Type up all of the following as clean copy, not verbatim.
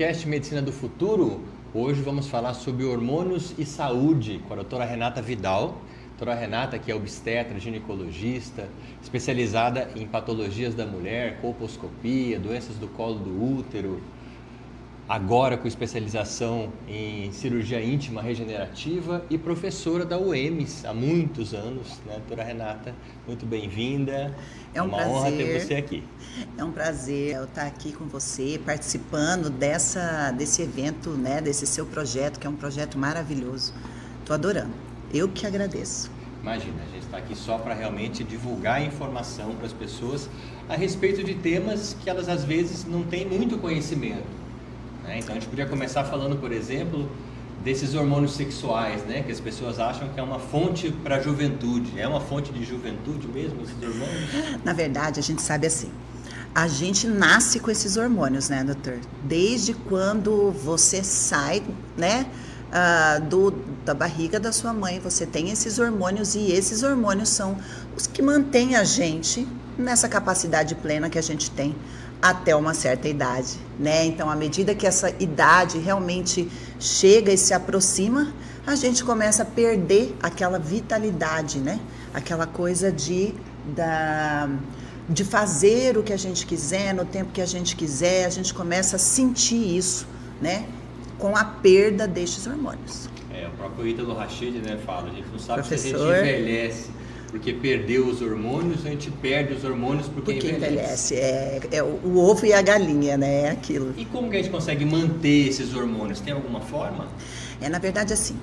podcast Medicina do Futuro. Hoje vamos falar sobre hormônios e saúde com a doutora Renata Vidal. Doutora Renata, que é obstetra, ginecologista, especializada em patologias da mulher, colposcopia, doenças do colo do útero, agora com especialização em cirurgia íntima regenerativa e professora da UEMS há muitos anos, né, doutora Renata? Muito bem-vinda. É uma honra ter você aqui. É um prazer eu estar aqui com você, participando desse evento, né, desse seu projeto, que é um projeto maravilhoso. Estou adorando. Eu que agradeço. Imagina, a gente está aqui só para realmente divulgar informação para as pessoas a respeito de temas que elas às vezes não têm muito conhecimento. Então a gente podia começar falando, por exemplo, desses hormônios sexuais, né? Que as pessoas acham que é uma fonte para a juventude. É uma fonte de juventude mesmo, esses hormônios? Na verdade, a gente sabe assim, a gente nasce com esses hormônios, né, doutor? Desde quando você sai, né, da barriga da sua mãe, você tem esses hormônios e esses hormônios são os que mantêm a gente nessa capacidade plena que a gente tem até uma certa idade, né? Então, à medida que essa idade realmente chega e se aproxima, a gente começa a perder aquela vitalidade, né? Aquela coisa de fazer o que a gente quiser, no tempo que a gente quiser, a gente começa a sentir isso, né? Com a perda destes hormônios. O próprio Ítalo Rachid, né, fala, a gente não sabe Professor, se a gente envelhece porque perdeu os hormônios, a gente perde os hormônios porque envelhece. É o ovo e a galinha, né? É aquilo. E como que a gente consegue manter esses hormônios? Tem alguma forma? Na verdade, assim,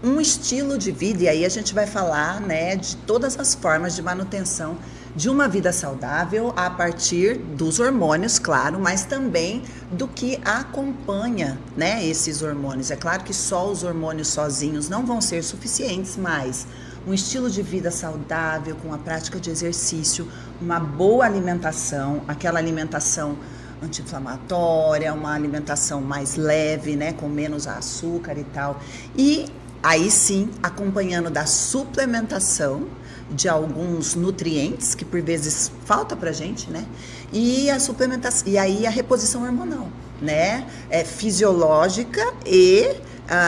um estilo de vida, e aí a gente vai falar, né, de todas as formas de manutenção de uma vida saudável a partir dos hormônios, claro, mas também do que acompanha, né, esses hormônios. É claro que só os hormônios sozinhos não vão ser suficientes, mas um estilo de vida saudável, com a prática de exercício, uma boa alimentação, aquela alimentação anti-inflamatória, uma alimentação mais leve, né, com menos açúcar e tal. E aí sim, acompanhando da suplementação de alguns nutrientes que por vezes falta pra gente, né? E a suplementação, e aí a reposição hormonal, né? É fisiológica e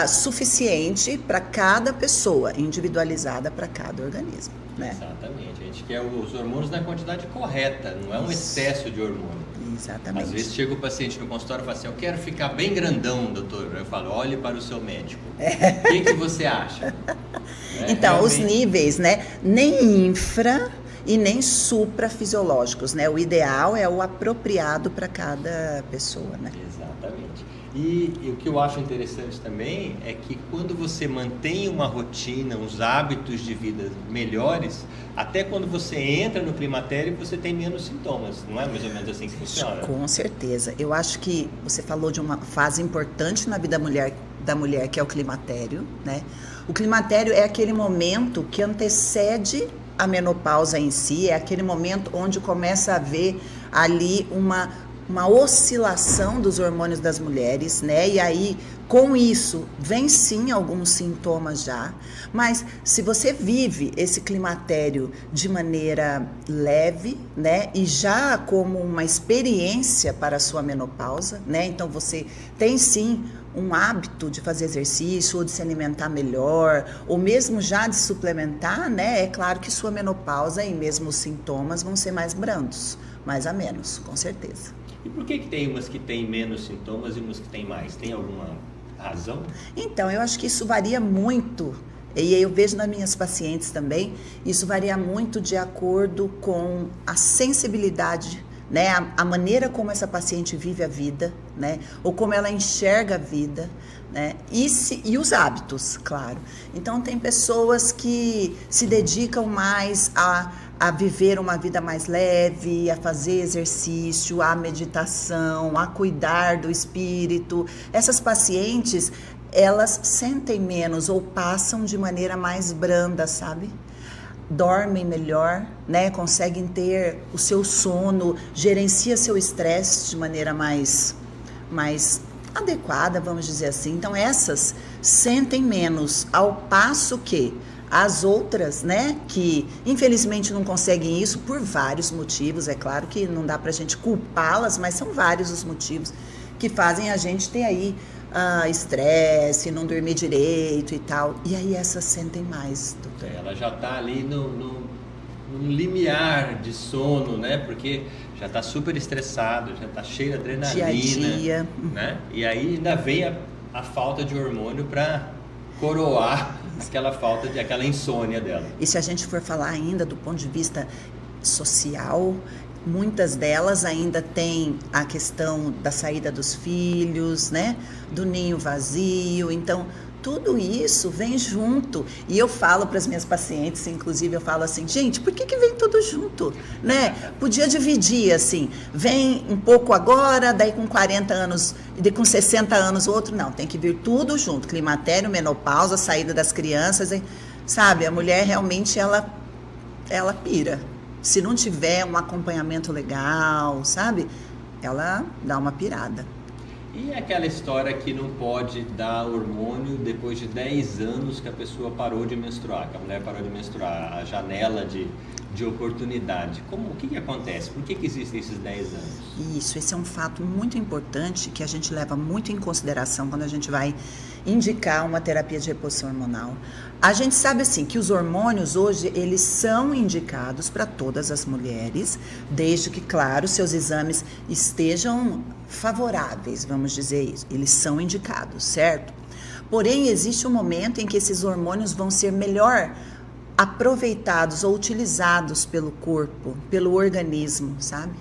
suficiente para cada pessoa, individualizada para cada organismo, né? Exatamente. A gente quer os hormônios na quantidade correta, não é um excesso de hormônio. Exatamente. Às vezes chega o paciente no consultório e fala assim, eu quero ficar bem grandão, doutor. Eu falo, olhe para o seu médico. O que você acha? Então, realmente... os níveis, né? Nem infra e nem suprafisiológicos, né? O ideal é o apropriado para cada pessoa, né? Exatamente. E o que eu acho interessante também é que quando você mantém uma rotina, uns hábitos de vida melhores, até quando você entra no climatério, você tem menos sintomas. Não é mais ou menos assim que funciona? Com certeza. Eu acho que você falou de uma fase importante na vida da mulher, que é o climatério, né? O climatério é aquele momento que antecede a menopausa em si, é aquele momento onde começa a haver ali uma oscilação dos hormônios das mulheres, né? E aí, com isso, vem sim alguns sintomas já, mas se você vive esse climatério de maneira leve, né? E já como uma experiência para a sua menopausa, né? Então, você tem sim um hábito de fazer exercício ou de se alimentar melhor, ou mesmo já de suplementar, né? É claro que sua menopausa e mesmo os sintomas vão ser mais brandos, mais a menos, com certeza. E por que tem umas que têm menos sintomas e umas que têm mais? Tem alguma razão? Então, eu acho que isso varia muito, e eu vejo nas minhas pacientes também, isso varia muito de acordo com a sensibilidade, né? A maneira como essa paciente vive a vida, né? Ou como ela enxerga a vida, né? E os hábitos, claro. Então, tem pessoas que se dedicam mais a viver uma vida mais leve, a fazer exercício, a meditação, a cuidar do espírito. Essas pacientes, elas sentem menos ou passam de maneira mais branda, sabe? Dormem melhor, né? Conseguem ter o seu sono, gerencia seu estresse de maneira mais adequada, vamos dizer assim. Então, essas sentem menos, ao passo que as outras, né, que infelizmente não conseguem isso por vários motivos, é claro que não dá pra gente culpá-las, mas são vários os motivos que fazem a gente ter aí estresse, não dormir direito e tal. E aí essas sentem mais, doutor. Ela já está ali no limiar de sono, né? Porque já está super estressado, já está cheio de adrenalina. Dia a dia. Né? E aí ainda vem a falta de hormônio para coroar aquela insônia dela. E se a gente for falar ainda do ponto de vista social, muitas delas ainda têm a questão da saída dos filhos, né? Do ninho vazio. Então, tudo isso vem junto. E eu falo para as minhas pacientes, inclusive eu falo assim, gente, por que vem tudo junto? Né? Podia dividir assim, vem um pouco agora, daí com 40 anos, e com 60 anos o outro. Não, tem que vir tudo junto. Climatério, menopausa, saída das crianças. Sabe, a mulher realmente, ela pira. Se não tiver um acompanhamento legal, sabe? Ela dá uma pirada. E aquela história que não pode dar hormônio depois de 10 anos que a pessoa parou de menstruar, que a mulher parou de menstruar, a janela de oportunidade. O que acontece? Por que existem esses 10 anos? Isso, esse é um fato muito importante que a gente leva muito em consideração quando a gente vai indicar uma terapia de reposição hormonal. A gente sabe assim que os hormônios hoje, eles são indicados para todas as mulheres, desde que, claro, seus exames estejam favoráveis, vamos dizer isso. Eles são indicados, certo? Porém, existe um momento em que esses hormônios vão ser melhor aproveitados ou utilizados pelo corpo, pelo organismo, sabe?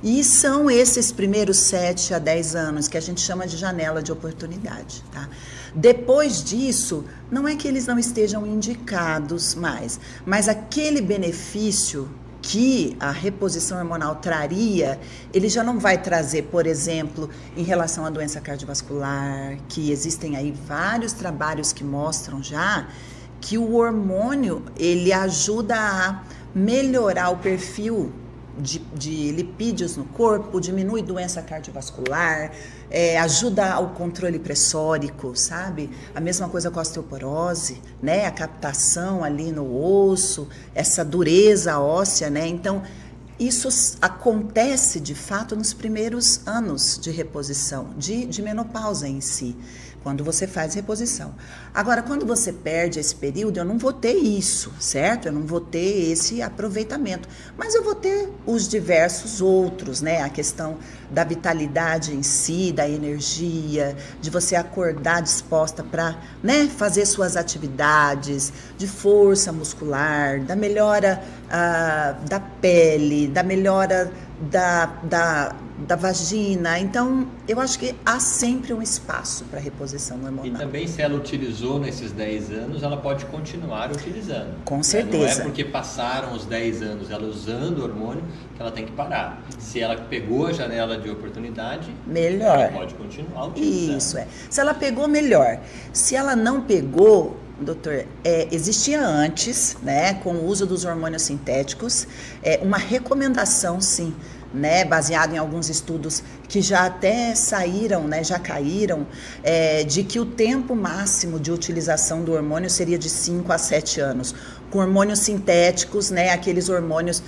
E são esses primeiros 7 a 10 anos que a gente chama de janela de oportunidade, tá? Depois disso, não é que eles não estejam indicados mais, mas aquele benefício que a reposição hormonal traria, ele já não vai trazer, por exemplo, em relação à doença cardiovascular, que existem aí vários trabalhos que mostram já que o hormônio, ele ajuda a melhorar o perfil de lipídios no corpo, diminui doença cardiovascular, ajuda ao controle pressórico, sabe? A mesma coisa com a osteoporose, né? A captação ali no osso, essa dureza óssea, né? Então, isso acontece, de fato, nos primeiros anos de reposição, de menopausa em si, quando você faz reposição. Agora, quando você perde esse período, eu não vou ter isso, certo? Eu não vou ter esse aproveitamento, mas eu vou ter os diversos outros, né? A questão da vitalidade em si, da energia, de você acordar disposta para, né, fazer suas atividades, de força muscular, da melhora da pele, da melhora da vagina. Então, eu acho que há sempre um espaço para reposição hormonal. E também, se ela utilizou nesses 10 anos, ela pode continuar utilizando. Com certeza. Não é porque passaram os 10 anos ela usando o hormônio que ela tem que parar. Se ela pegou a janela de oportunidade, melhor, ela pode continuar utilizando. Isso é. Se ela pegou, melhor. Se ela não pegou, doutor, existia antes, né, com o uso dos hormônios sintéticos, uma recomendação, sim, né, baseado em alguns estudos que já até saíram, né, já caíram, de que o tempo máximo de utilização do hormônio seria de 5 a 7 anos. Com hormônios sintéticos, né, aqueles hormônios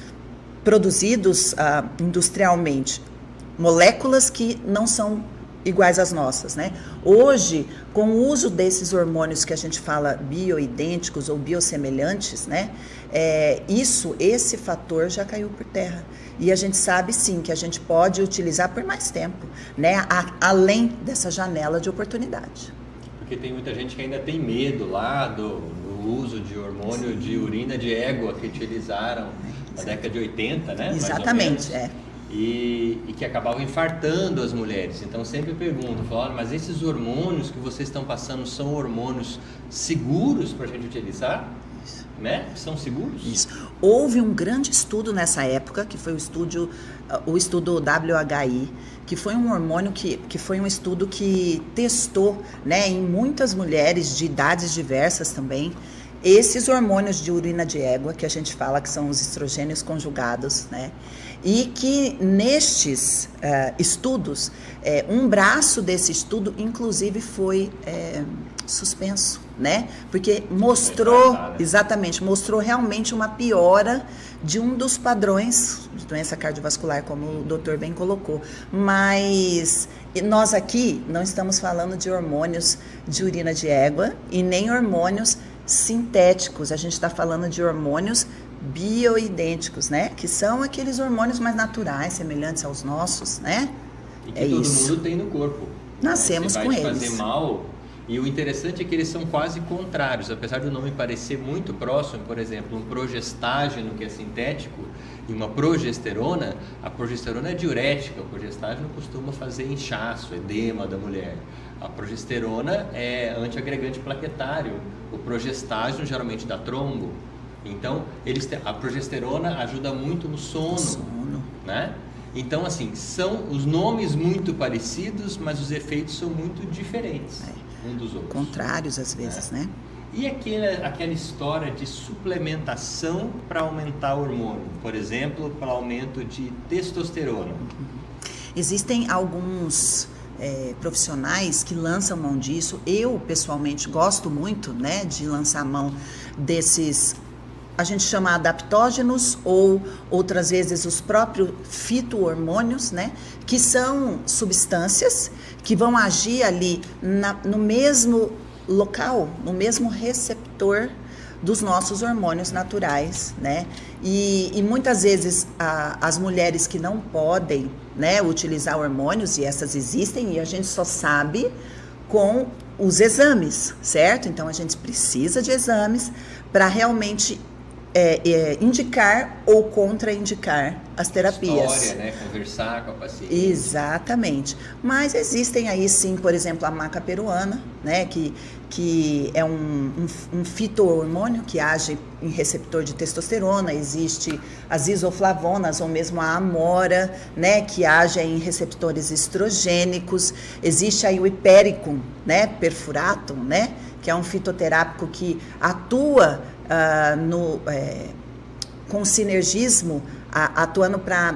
produzidos industrialmente, moléculas que não são iguais às nossas, né? Hoje, com o uso desses hormônios que a gente fala bioidênticos ou biossemelhantes, né? Esse fator já caiu por terra. E a gente sabe, sim, que a gente pode utilizar por mais tempo, né? Além dessa janela de oportunidade. Porque tem muita gente que ainda tem medo lá do uso de hormônio, sim, de urina de égua que utilizaram na década de 80, né? Exatamente, E que acabavam infartando as mulheres. Então sempre pergunto, falo, mas esses hormônios que vocês estão passando são hormônios seguros para a gente utilizar? Né? São seguros? Isso. Houve um grande estudo nessa época, que foi o estudo WHI, que foi um hormônio que foi um estudo que testou, né, em muitas mulheres de idades diversas também, esses hormônios de urina de égua, que a gente fala que são os estrogênios conjugados, né? E que nestes estudos, um braço desse estudo, inclusive, foi suspenso, né? Porque mostrou, exatamente, mostrou realmente uma piora de um dos padrões de doença cardiovascular, como o doutor bem colocou. Mas nós aqui não estamos falando de hormônios de urina de égua e nem hormônios sintéticos, a gente está falando de hormônios bioidênticos, né? Que são aqueles hormônios mais naturais, semelhantes aos nossos, né? E que todo mundo tem no corpo. Nascemos com eles. Vai te fazer mal. E o interessante é que eles são quase contrários, apesar do nome parecer muito próximo, por exemplo, um progestágeno que é sintético e uma progesterona, a progesterona é diurética, o progestágeno costuma fazer inchaço, edema da mulher. A progesterona é antiagregante plaquetário, o progestágeno geralmente dá trombo. Então, a progesterona ajuda muito no sono, né? Então, assim, são os nomes muito parecidos, mas os efeitos são muito diferentes um dos outros. Contrários às vezes, né? E aquela história de suplementação para aumentar o hormônio, por exemplo, para aumento de testosterona. Existem alguns profissionais que lançam mão disso. Eu, pessoalmente, gosto muito, né, de lançar mão desses, a gente chama adaptógenos ou outras vezes os próprios fito-hormônios, né, que são substâncias que vão agir ali no mesmo local, no mesmo receptor dos nossos hormônios naturais, né? E muitas vezes as mulheres que não podem, né, utilizar hormônios, e essas existem, e a gente só sabe com os exames, certo? Então a gente precisa de exames para realmente indicar ou contraindicar as terapias. História, né? Conversar com a paciente. Exatamente. Mas existem aí sim, por exemplo, a maca peruana, né? Que é um fito-hormônio que age em receptor de testosterona. Existe as isoflavonas ou mesmo a amora, né? Que age em receptores estrogênicos. Existe aí o hipericum, né? Perfuratum, né? Que é um fitoterápico que atua com sinergismo, atuando para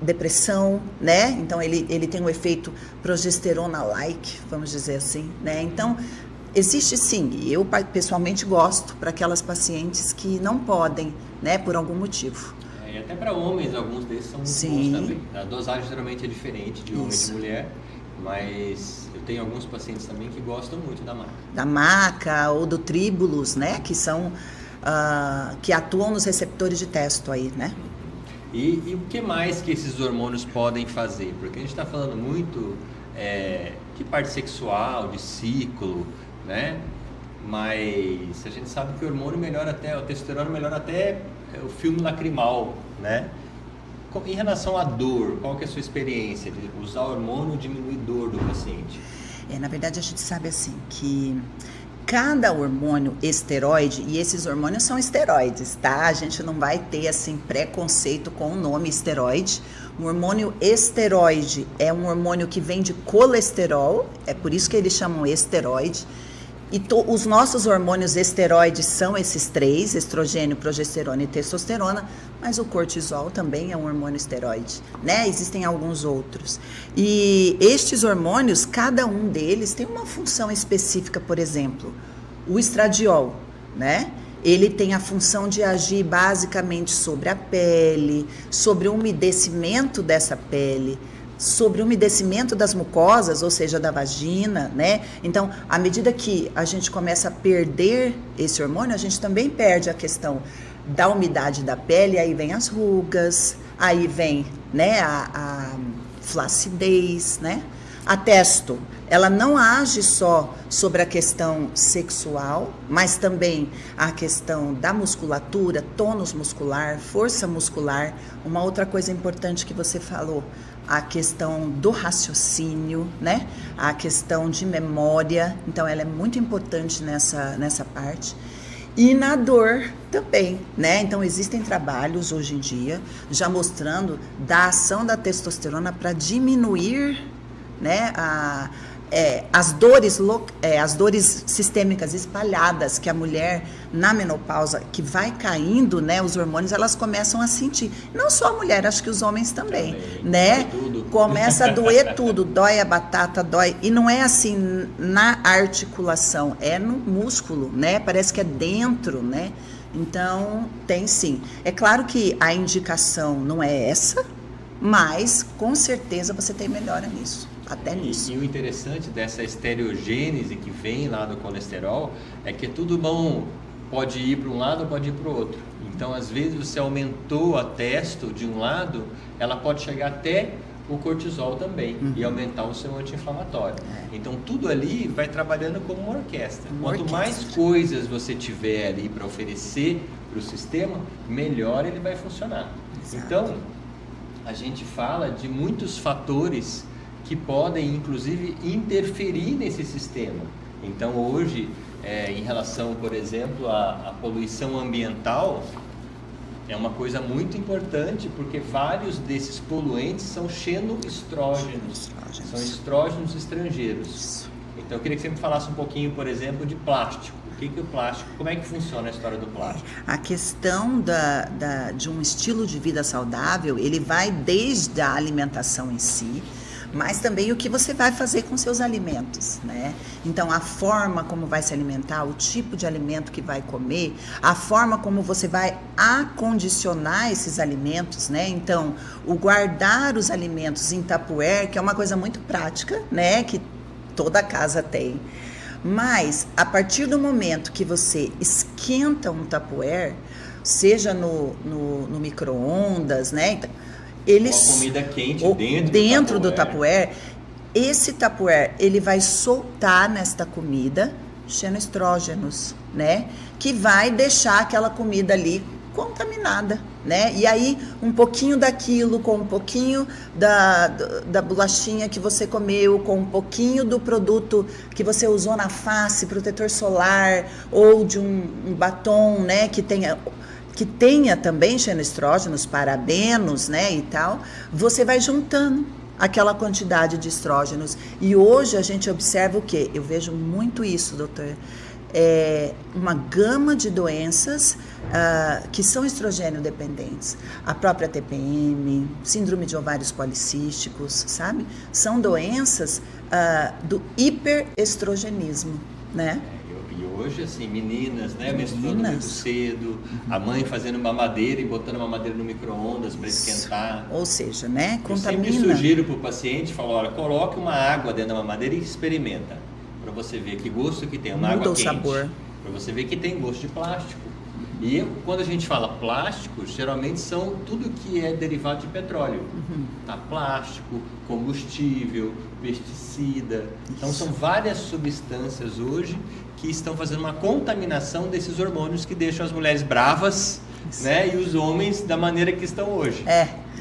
depressão, né? Então ele tem um efeito progesterona-like, vamos dizer assim, né? Então existe sim, e eu pessoalmente gosto para aquelas pacientes que não podem, né? Por algum motivo. E até para homens, alguns desses são muito bons também. A dosagem geralmente é diferente de homem e de mulher, mas eu tenho alguns pacientes também que gostam muito da maca. Da maca ou do tríbulos, né? Que são que atuam nos receptores de testo aí, né? E o que mais que esses hormônios podem fazer? Porque a gente está falando muito de parte sexual, de ciclo, né? Mas a gente sabe que o hormônio melhora até, o testosterona melhora até o filme lacrimal, né? Em relação à dor, qual que é a sua experiência de usar hormônio diminuir dor do paciente? Na verdade, a gente sabe assim que cada hormônio esteroide, e esses hormônios são esteroides, tá? A gente não vai ter, assim, preconceito com o nome esteroide. Um hormônio esteroide é um hormônio que vem de colesterol, é por isso que eles chamam esteroide. E os nossos hormônios esteroides são esses três, estrogênio, progesterona e testosterona, mas o cortisol também é um hormônio esteroide, né? Existem alguns outros. E estes hormônios, cada um deles tem uma função específica, por exemplo, o estradiol, né? Ele tem a função de agir basicamente sobre a pele, sobre o umedecimento dessa pele, sobre o umedecimento das mucosas, ou seja, da vagina, né? Então, à medida que a gente começa a perder esse hormônio, a gente também perde a questão da umidade da pele, aí vem as rugas, aí vem, né, a flacidez, né? A testo, ela não age só sobre a questão sexual, mas também a questão da musculatura, tônus muscular, força muscular. Uma outra coisa importante que você falou, a questão do raciocínio, né? A questão de memória, então ela é muito importante nessa parte. E na dor também, né? Então existem trabalhos hoje em dia já mostrando da ação da testosterona para diminuir, né, as dores sistêmicas espalhadas que a mulher na menopausa, que vai caindo, né, os hormônios, elas começam a sentir. Não só a mulher, acho que os homens também, né? Começa a doer tudo, dói a batata, dói. E não é assim na articulação, é no músculo, né? Parece que é dentro, né? Então, tem sim. É claro que a indicação não é essa, mas com certeza você tem melhora nisso. Até nisso. E o interessante dessa estereogênese que vem lá do colesterol é que tudo bom, pode ir para um lado ou pode ir para o outro. Então, às vezes, você aumentou a testo de um lado, ela pode chegar até o cortisol também e aumentar o seu anti-inflamatório. Então, tudo ali vai trabalhando como uma orquestra. Quanto mais coisas você tiver ali para oferecer para o sistema, melhor ele vai funcionar. Exato. Então, a gente fala de muitos fatores que podem, inclusive, interferir nesse sistema. Então, hoje, em relação, por exemplo, à poluição ambiental, é uma coisa muito importante, porque vários desses poluentes são xenoestrógenos, são estrógenos estrangeiros. Então, eu queria que você me falasse um pouquinho, por exemplo, de plástico. O que é o plástico? Como é que funciona a história do plástico? A questão de um estilo de vida saudável, ele vai desde a alimentação em si, mas também o que você vai fazer com seus alimentos, né? Então, a forma como vai se alimentar, o tipo de alimento que vai comer, a forma como você vai acondicionar esses alimentos, né? Então, o guardar os alimentos em tupperware, que é uma coisa muito prática, né? Que toda casa tem. Mas, a partir do momento que você esquenta um tupperware, seja no micro-ondas, né? Uma comida quente dentro do tupperware, esse tupperware, ele vai soltar nesta comida xenoestrógenos, né? Que vai deixar aquela comida ali contaminada, né? E aí, um pouquinho daquilo com um pouquinho da bolachinha que você comeu, com um pouquinho do produto que você usou na face, protetor solar, ou de um batom, né? Que tenha também xenoestrógenos, parabenos, né, e tal, você vai juntando aquela quantidade de estrógenos. E hoje a gente observa o quê? Eu vejo muito isso, doutor. Uma gama de doenças que são estrogênio dependentes. A própria TPM, síndrome de ovários policísticos, sabe? São doenças do hiperestrogenismo, né? E hoje, assim, meninas, né, menstruando muito cedo, a mãe fazendo mamadeira e botando a mamadeira no micro-ondas para esquentar. Ou seja, né, contamina. Eu sempre sugiro para o paciente, falo, olha, coloque uma água dentro da mamadeira e experimenta, para você ver que gosto que tem, uma água quente. Muda o sabor. Para você ver que tem gosto de plástico. E quando a gente fala plástico, geralmente são tudo que é derivado de petróleo. Tá? Plástico, combustível, pesticida. Então são várias substâncias hoje que estão fazendo uma contaminação desses hormônios que deixam as mulheres bravas, né? E os homens da maneira que estão hoje.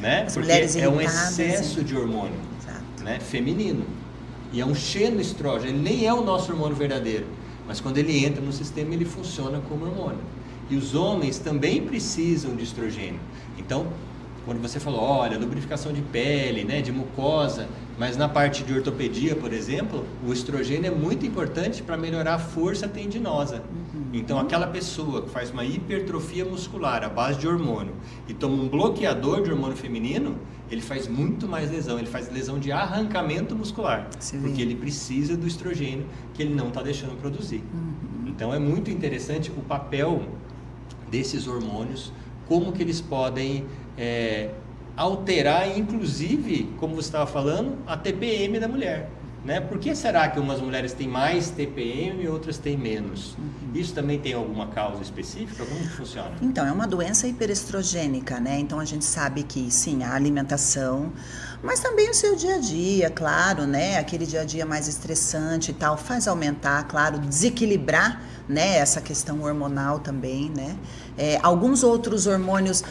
Né? Porque é um excesso de hormônio, né? Feminino. E é um xenoestrógeno, ele nem é o nosso hormônio verdadeiro. Mas quando ele entra no sistema, ele funciona como hormônio. E os homens também precisam de estrogênio. Então, quando você falou, olha, lubrificação de pele, né, de mucosa, mas na parte de ortopedia, por exemplo, o estrogênio é muito importante para melhorar a força tendinosa. Então, aquela pessoa que faz uma hipertrofia muscular à base de hormônio e toma um bloqueador de hormônio feminino, ele faz muito mais lesão, ele faz lesão de arrancamento muscular, porque ele precisa do estrogênio que ele não está deixando produzir. Então, é muito interessante o papel desses hormônios, como que eles podem alterar, inclusive, como você estava falando, a TPM da mulher. Né? Por que será que umas mulheres têm mais TPM e outras têm menos? Isso também tem alguma causa específica? Como que funciona? Então, é uma doença hiperestrogênica, né? Então, a gente sabe que, sim, a alimentação, mas também o seu dia a dia, claro, né? Aquele dia a dia mais estressante e tal, faz aumentar, claro, desequilibrar, né? Essa questão hormonal também, né? Alguns outros hormônios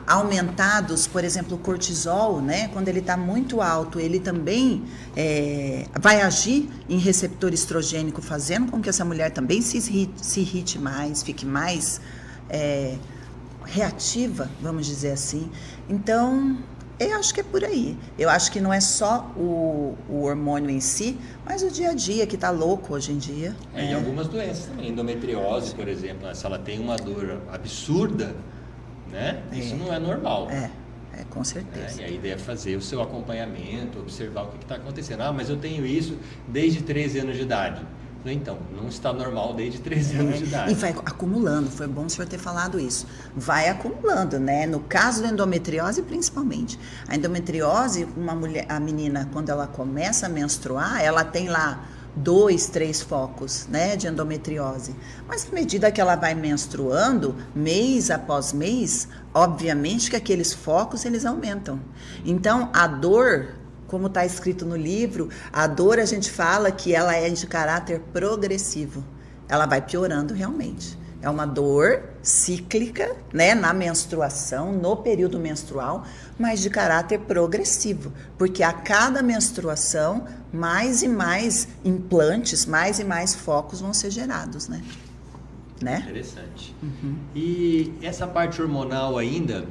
aumentados, por exemplo, o cortisol, né? Quando ele está muito alto, ele também vai agir em receptor estrogênico, fazendo com que essa mulher também se irrite mais, fique mais reativa, vamos dizer assim. Então, Eu acho que é por aí. Eu acho que não é só o hormônio em si, mas o dia a dia que tá louco hoje em dia. E algumas doenças também, endometriose, por exemplo, né? Se ela tem uma dor absurda, né? Isso não é normal. Com certeza. E a ideia é fazer o seu acompanhamento, observar o que está acontecendo. Ah, mas eu tenho isso desde 13 anos de idade. Então, não está normal desde 13 anos de idade. E vai acumulando, foi bom o senhor ter falado isso. Vai acumulando, né? No caso da endometriose, principalmente. A endometriose, a menina, quando ela começa a menstruar, ela tem lá 2, 3 focos, né, de endometriose. Mas à medida que ela vai menstruando, mês após mês, obviamente que aqueles focos, eles aumentam. Então, a dor, como está escrito no livro, a dor a gente fala que ela é de caráter progressivo. Ela vai piorando realmente. É uma dor cíclica, né, na menstruação, no período menstrual, mas de caráter progressivo, porque a cada menstruação, mais e mais implantes, mais e mais focos vão ser gerados, né? Interessante. E essa parte hormonal ainda,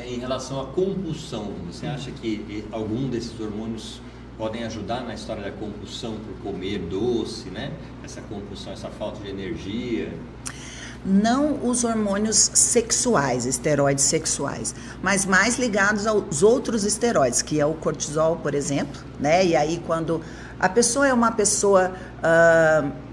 em relação à compulsão, você acha que algum desses hormônios podem ajudar na história da compulsão por comer doce, né? Essa compulsão, essa falta de energia? Não os hormônios sexuais, esteroides sexuais, mas mais ligados aos outros esteroides, que é o cortisol, por exemplo, né? E aí quando a pessoa é uma pessoa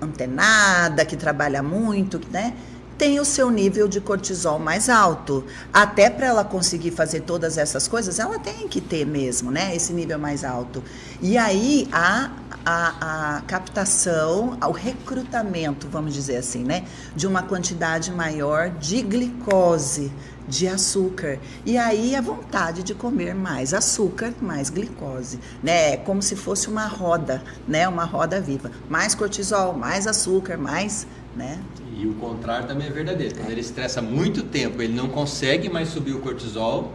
antenada, que trabalha muito, né? Tem o seu nível de cortisol mais alto. Até para ela conseguir fazer todas essas coisas, ela tem que ter mesmo, né? Esse nível mais alto. E aí a captação, o recrutamento, vamos dizer assim, né? De uma quantidade maior de glicose, de açúcar. E aí a vontade de comer mais açúcar, mais glicose, né? É como se fosse uma roda, né? Uma roda viva. Mais cortisol, mais açúcar, mais, né? E o contrário também é verdadeiro. Quando ele estressa muito tempo, ele não consegue mais subir o cortisol,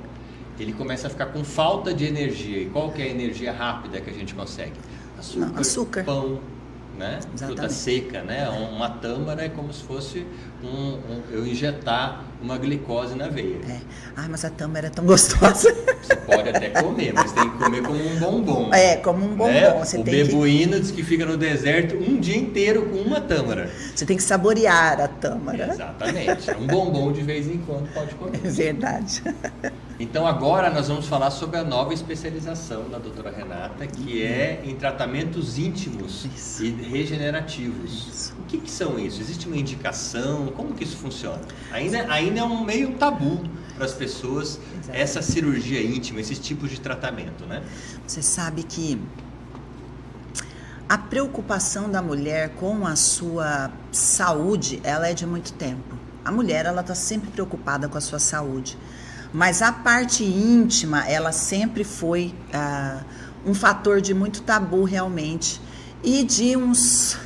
ele começa a ficar com falta de energia. E qual que é a energia rápida que a gente consegue? Açúcar. Pão, né? Fruta seca, né? Uma tâmara é como se fosse eu injetar uma glicose na veia. Ai, mas a tâmara é tão gostosa. Você pode até comer, mas tem que comer como um bombom. Como um bombom. Né? O beduíno diz que fica no deserto um dia inteiro com uma tâmara. Você tem que saborear a tâmara. Exatamente. Um bombom de vez em quando pode comer. É verdade. Então agora nós vamos falar sobre a nova especialização da doutora Renata, que é em tratamentos íntimos e regenerativos. O que são isso? Existe uma indicação? Como que isso funciona? Ainda é um meio tabu para as pessoas essa cirurgia íntima, esses tipos de tratamento, né? Você sabe que a preocupação da mulher com a sua saúde, ela é de muito tempo. A mulher, ela está sempre preocupada com a sua saúde. Mas a parte íntima, ela sempre foi um fator de muito tabu realmente. E de uns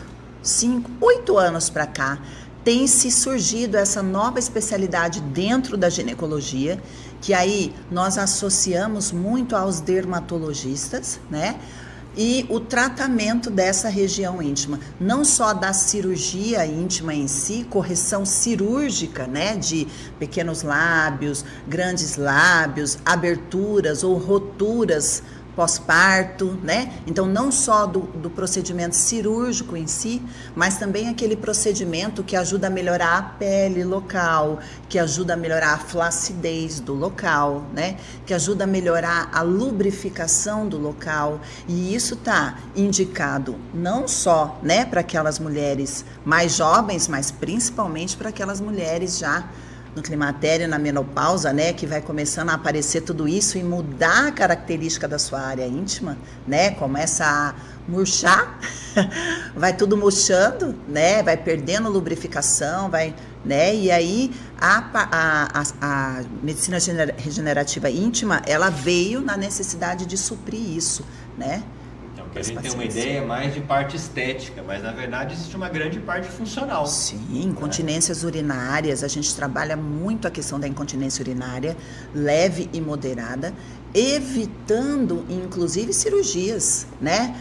8 anos para cá, tem se surgido essa nova especialidade dentro da ginecologia, que aí nós associamos muito aos dermatologistas, né? E o tratamento dessa região íntima, não só da cirurgia íntima em si, correção cirúrgica, né, de pequenos lábios, grandes lábios, aberturas ou roturas pós-parto, né? Então não só do procedimento cirúrgico em si, mas também aquele procedimento que ajuda a melhorar a pele local, que ajuda a melhorar a flacidez do local, né? Que ajuda a melhorar a lubrificação do local. E isso tá indicado não só, né, para aquelas mulheres mais jovens, mas principalmente para aquelas mulheres já no climatério, na menopausa, né, que vai começando a aparecer tudo isso e mudar a característica da sua área íntima, né, começa a murchar, vai tudo murchando, né, vai perdendo lubrificação, vai, né, e aí a medicina regenerativa íntima, ela veio na necessidade de suprir isso, né. Porque a gente tem uma ideia mais de parte estética, mas na verdade existe uma grande parte funcional. Sim, incontinências urinárias, a gente trabalha muito a questão da incontinência urinária, leve e moderada, evitando inclusive cirurgias, né,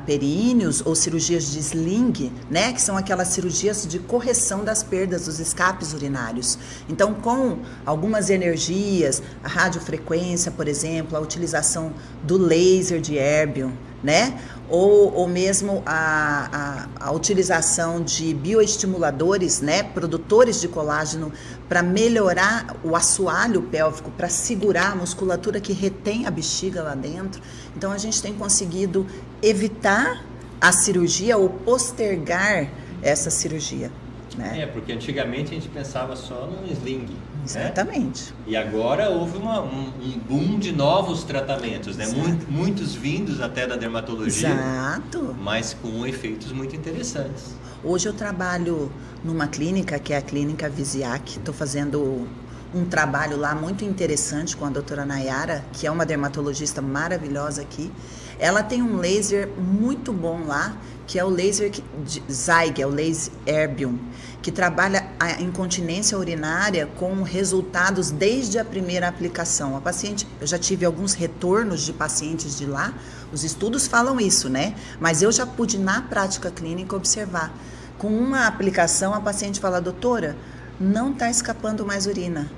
períneos ou cirurgias de sling, né, que são aquelas cirurgias de correção das perdas dos escapes urinários. Então, com algumas energias, a radiofrequência, por exemplo, a utilização do laser de Erbium, né, ou mesmo a utilização de bioestimuladores, né, produtores de colágeno, para melhorar o assoalho pélvico, para segurar a musculatura que retém a bexiga lá dentro. Então a gente tem conseguido evitar a cirurgia ou postergar essa cirurgia, né? Porque antigamente a gente pensava só no sling. Exatamente. Né? E agora houve um boom de novos tratamentos, né? Muitos vindos até da dermatologia. Exato. Mas com efeitos muito interessantes. Hoje eu trabalho numa clínica, que é a Clínica Visiac. Estou fazendo um trabalho lá muito interessante com a doutora Nayara, que é uma dermatologista maravilhosa aqui. Ela tem um laser muito bom lá, que é o laser de Zeig, é o laser Erbium, que trabalha a incontinência urinária com resultados desde a primeira aplicação. A paciente, eu já tive alguns retornos de pacientes de lá, os estudos falam isso, né? Mas eu já pude, na prática clínica, observar. Com uma aplicação, a paciente fala, doutora, não está escapando mais urina.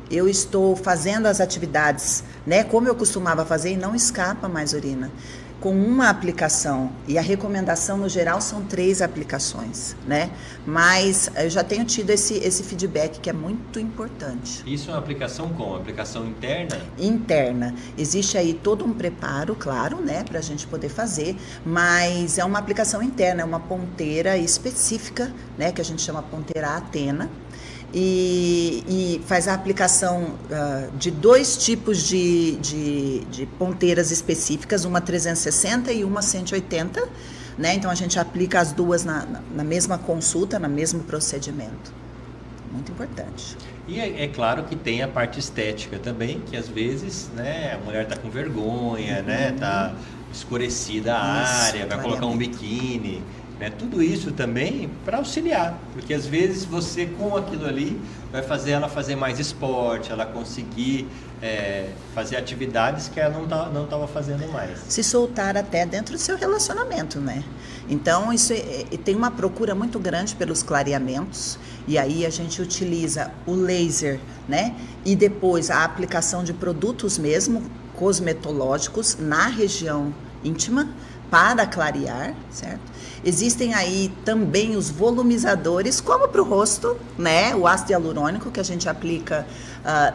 Eu estou fazendo as atividades, né, como eu costumava fazer, e não escapa mais urina. Com uma aplicação, e a recomendação no geral são 3 aplicações, né? Mas eu já tenho tido esse feedback que é muito importante. Isso é uma aplicação como? Aplicação interna? Interna. Existe aí todo um preparo, claro, né, para a gente poder fazer, mas é uma aplicação interna, é uma ponteira específica, né, que a gente chama ponteira Atena. E faz a aplicação de 2 tipos de ponteiras específicas, uma 360 e uma 180, né? Então a gente aplica as duas na mesma consulta, no mesmo procedimento. Muito importante. E é claro que tem a parte estética também, que às vezes, né, a mulher está com vergonha, né, tá escurecida a área, vai colocar um biquíni. Né? Tudo isso também para auxiliar, porque às vezes você com aquilo ali vai fazer ela fazer mais esporte, ela conseguir fazer atividades que ela não estava fazendo mais. Se soltar até dentro do seu relacionamento, né? Então isso tem uma procura muito grande pelos clareamentos, e aí a gente utiliza o laser, né? E depois a aplicação de produtos mesmo cosmetológicos na região íntima para clarear, certo? Existem aí também os volumizadores, como para o rosto, né? O ácido hialurônico que a gente aplica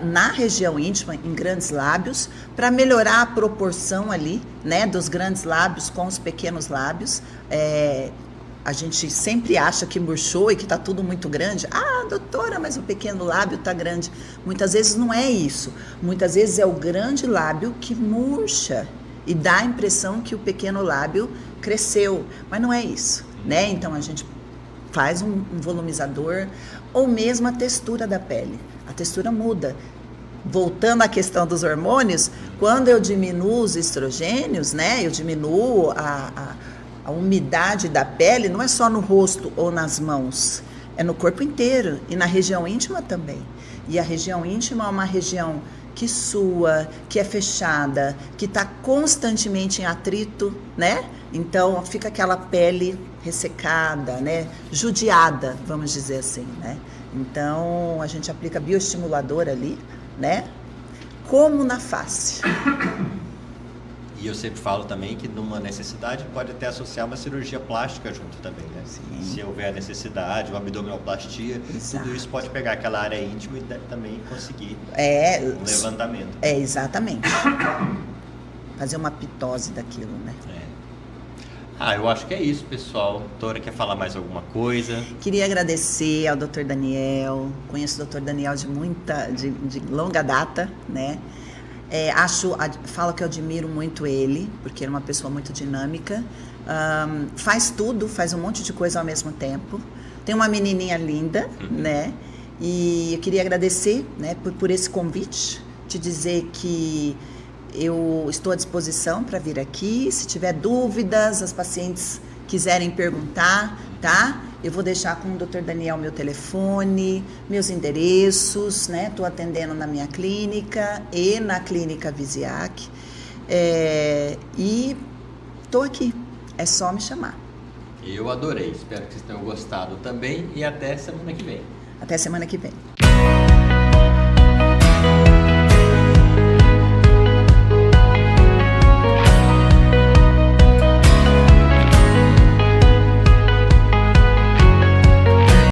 na região íntima, em grandes lábios, para melhorar a proporção ali, né? Dos grandes lábios com os pequenos lábios. A gente sempre acha que murchou e que está tudo muito grande. Ah, doutora, mas o pequeno lábio está grande. Muitas vezes não é isso. Muitas vezes é o grande lábio que murcha e dá a impressão que o pequeno lábio cresceu, mas não é isso, né? Então a gente faz um volumizador, ou mesmo a textura da pele. A textura muda. Voltando à questão dos hormônios, quando eu diminuo os estrogênios, né? Eu diminuo a umidade da pele, não é só no rosto ou nas mãos, é no corpo inteiro e na região íntima também. E a região íntima é uma região que sua, que é fechada, que está constantemente em atrito, né? Então fica aquela pele ressecada, né? Judiada, vamos dizer assim, né? Então a gente aplica bioestimulador ali, né? Como na face. E eu sempre falo também que numa necessidade pode até associar uma cirurgia plástica junto também, né? Sim. Se houver a necessidade, uma abdominoplastia, Exato. Tudo isso pode pegar aquela área íntima e também conseguir um levantamento. Exatamente. Fazer uma pitose daquilo, né? Eu acho que é isso, pessoal. Doutora, quer falar mais alguma coisa? Queria agradecer ao Dr. Daniel. Conheço o Dr. Daniel de longa data, né? Falo que eu admiro muito ele, porque ele é uma pessoa muito dinâmica. Faz tudo, faz um monte de coisa ao mesmo tempo. Tem uma menininha linda, né? E eu queria agradecer, né, por esse convite, te dizer que eu estou à disposição para vir aqui. Se tiver dúvidas, as pacientes quiserem perguntar, tá? Eu vou deixar com o Dr. Daniel meu telefone, meus endereços, né? Estou atendendo na minha clínica e na clínica Visiac. E estou aqui, é só me chamar. Eu adorei, espero que vocês tenham gostado também e até semana que vem. Até semana que vem.